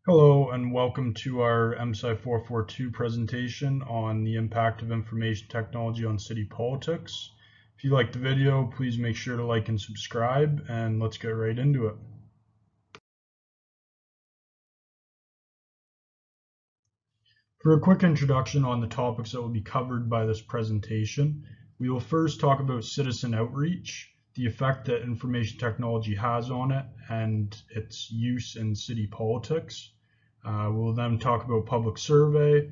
Hello and welcome to our MSci 442 presentation on the impact of information technology on city politics. If you liked the video, please make sure to like and subscribe, and let's get right into it. For a quick introduction on the topics that will be covered by this presentation, we will first talk about citizen outreach, the effect that information technology has on it, and its use in city politics. We'll then talk about public survey,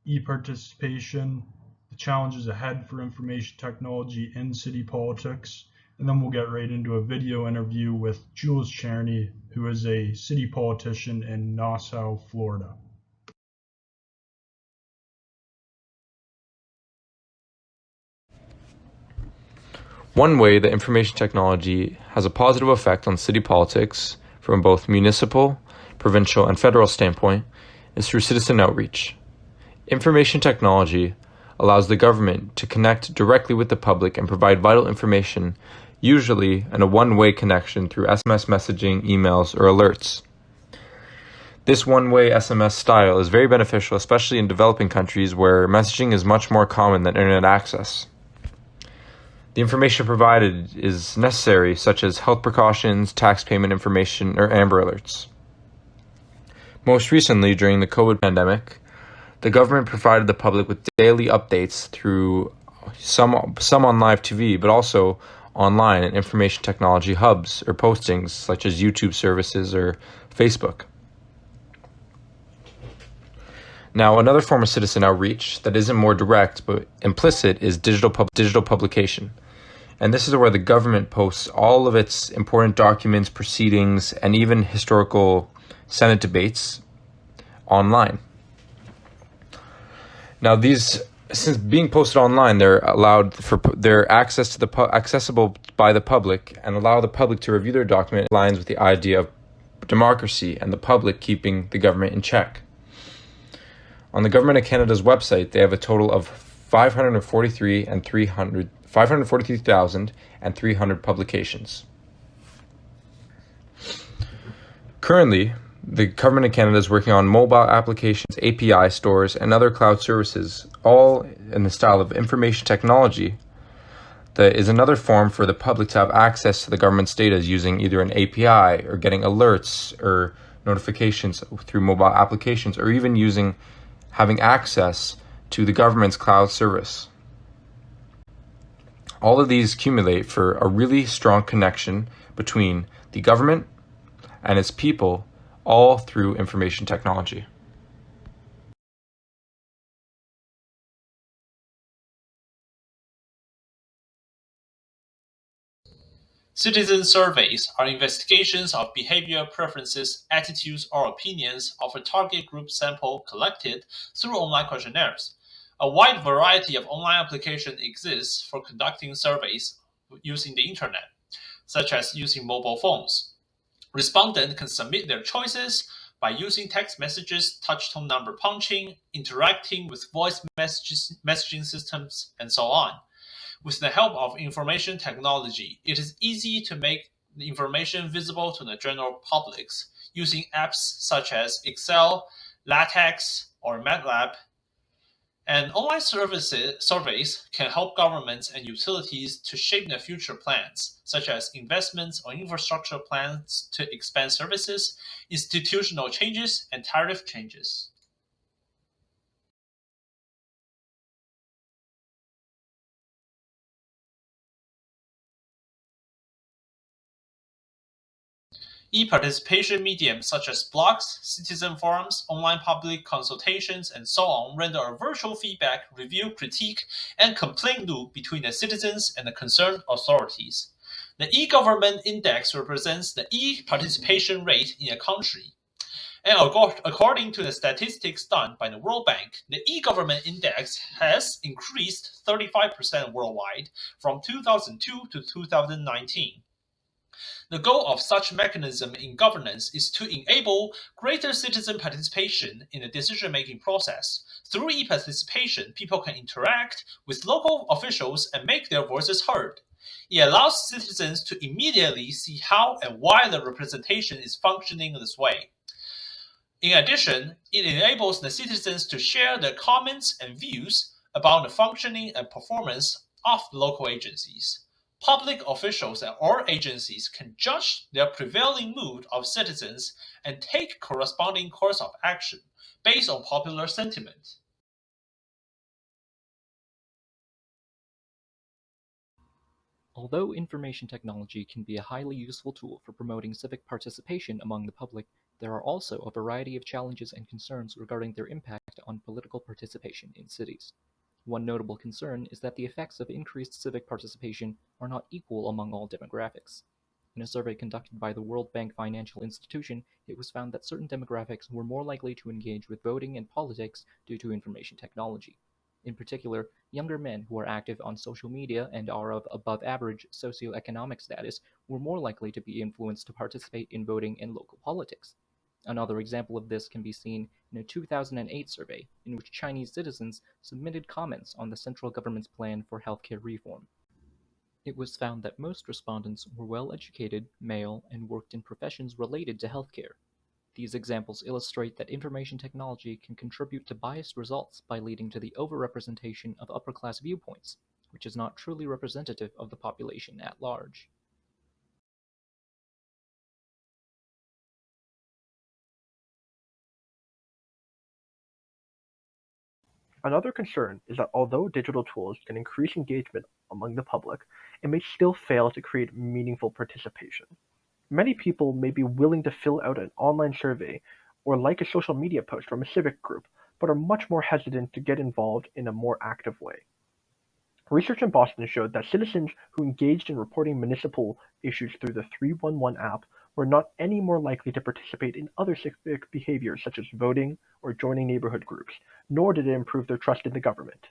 e-participation, the challenges ahead for information technology in city politics, and then we'll get right into a video interview with Jules Cherney, who is a city politician in Nassau, Florida. One way that information technology has a positive effect on city politics from both municipal, provincial, and federal standpoint is through citizen outreach. Information technology allows the government to connect directly with the public and provide vital information, usually in a one-way connection through SMS messaging, emails, or alerts. This one-way SMS style is very beneficial, especially in developing countries where messaging is much more common than internet access. The information provided is necessary, such as health precautions, tax payment information, or Amber Alerts. Most recently, during the COVID pandemic, the government provided the public with daily updates through some on live TV, but also online and information technology hubs or postings such as YouTube services or Facebook. Now, another form of citizen outreach that isn't more direct but implicit is digital publication. And this is where the government posts all of its important documents, proceedings, and even historical Senate debates online. Now, since being posted online, they're accessible by the public and allow the public to review their document. Aligns with the idea of democracy and the public keeping the government in check. On the Government of Canada's website, they have a total of 543,300 publications. Currently, the Government of Canada is working on mobile applications, API stores, and other cloud services, all in the style of information technology. That is another form for the public to have access to the government's data using either an API or getting alerts or notifications through mobile applications, or even having access to the government's cloud service. All of these accumulate for a really strong connection between the government and its people, all through information technology. Citizen surveys are investigations of behavior, preferences, attitudes, or opinions of a target group sample collected through online questionnaires. A wide variety of online applications exists for conducting surveys using the internet, such as using mobile phones. Respondents can submit their choices by using text messages, touch tone number punching, interacting with voice messaging systems, and so on. With the help of information technology, it is easy to make the information visible to the general public using apps such as Excel, LaTeX, or MATLAB. And online surveys can help governments and utilities to shape their future plans, such as investments or infrastructure plans to expand services, institutional changes, and tariff changes. E-participation mediums such as blogs, citizen forums, online public consultations, and so on render a virtual feedback, review, critique, and complaint loop between the citizens and the concerned authorities. The e-government index represents the e-participation rate in a country. And according to the statistics done by the World Bank, the e-government index has increased 35% worldwide from 2002 to 2019. The goal of such mechanism in governance is to enable greater citizen participation in the decision-making process. Through e-participation, people can interact with local officials and make their voices heard. It allows citizens to immediately see how and why the representation is functioning this way. In addition, it enables the citizens to share their comments and views about the functioning and performance of the local agencies. Public officials or agencies can judge the prevailing mood of citizens and take corresponding course of action based on popular sentiment. Although information technology can be a highly useful tool for promoting civic participation among the public, there are also a variety of challenges and concerns regarding their impact on political participation in cities. One notable concern is that the effects of increased civic participation are not equal among all demographics. In a survey conducted by the World Bank Financial Institution, it was found that certain demographics were more likely to engage with voting and politics due to information technology. In particular, younger men who are active on social media and are of above average socioeconomic status were more likely to be influenced to participate in voting and local politics. Another example of this can be seen in a 2008 survey in which Chinese citizens submitted comments on the central government's plan for healthcare reform. It was found that most respondents were well educated, male, and worked in professions related to healthcare. These examples illustrate that information technology can contribute to biased results by leading to the overrepresentation of upper-class viewpoints, which is not truly representative of the population at large. Another concern is that although digital tools can increase engagement among the public, it may still fail to create meaningful participation. Many people may be willing to fill out an online survey or like a social media post from a civic group, but are much more hesitant to get involved in a more active way. Research in Boston showed that citizens who engaged in reporting municipal issues through the 311 app were not any more likely to participate in other civic behaviors such as voting or joining neighborhood groups, nor did it improve their trust in the government.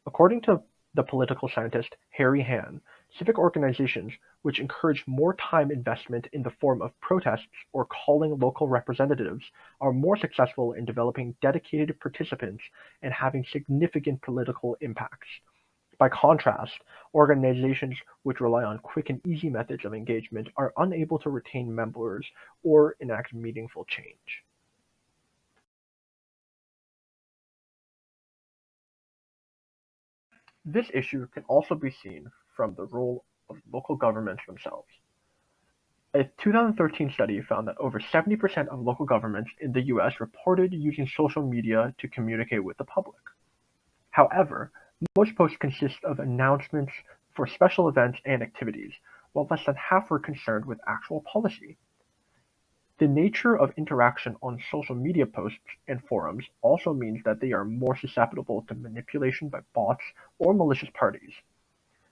According to the political scientist Harry Hahn, civic organizations which encourage more time investment in the form of protests or calling local representatives are more successful in developing dedicated participants and having significant political impacts. By contrast, organizations which rely on quick and easy methods of engagement are unable to retain members or enact meaningful change. This issue can also be seen from the role of local governments themselves. A 2013 study found that over 70% of local governments in the US reported using social media to communicate with the public. However, most posts consist of announcements for special events and activities, while less than half were concerned with actual policy. The nature of interaction on social media posts and forums also means that they are more susceptible to manipulation by bots or malicious parties.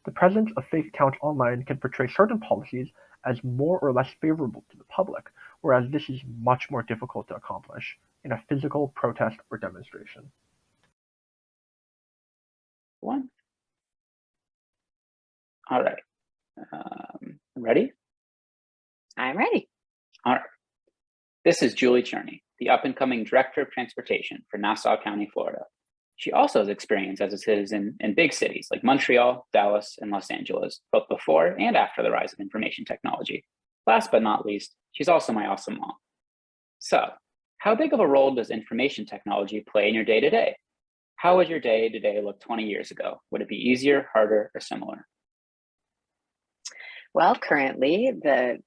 The presence of fake accounts online can portray certain policies as more or less favorable to the public, whereas this is much more difficult to accomplish in a physical protest or demonstration. One. All right. Ready? I'm ready. All right. This is Julie Cherney, the up-and-coming Director of Transportation for Nassau County, Florida. She also has experience as a citizen in big cities like Montreal, Dallas, and Los Angeles, both before and after the rise of information technology. Last but not least, she's also my awesome mom. So, how big of a role does information technology play in your day-to-day? How would your day-to-day look 20 years ago? Would it be easier, harder, or similar? Well, currently, the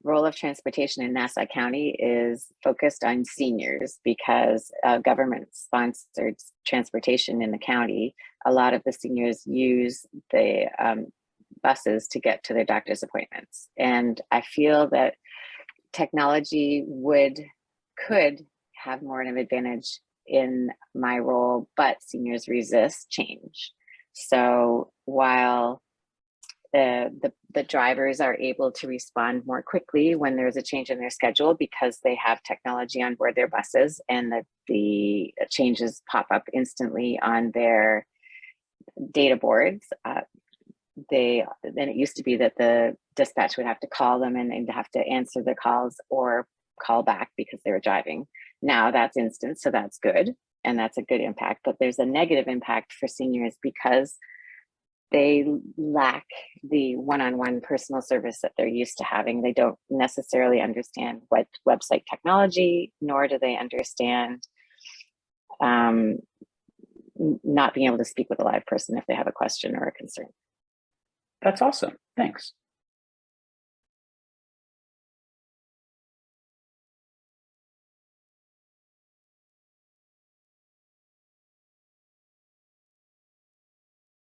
role of transportation in Nassau County is focused on seniors because government-sponsored transportation in the county, a lot of the seniors use the buses to get to their doctor's appointments. And I feel that technology could have more of an advantage in my role, but seniors resist change. So while the drivers are able to respond more quickly when there's a change in their schedule because they have technology on board their buses and the changes pop up instantly on their data boards. Then it used to be that the dispatch would have to call them and have to answer the calls or call back because they were driving. Now that's instant, so that's good. And that's a good impact, but there's a negative impact for seniors because they lack the one-on-one personal service that they're used to having. They don't necessarily understand what website technology, nor do they understand not being able to speak with a live person if they have a question or a concern. That's awesome. Thanks.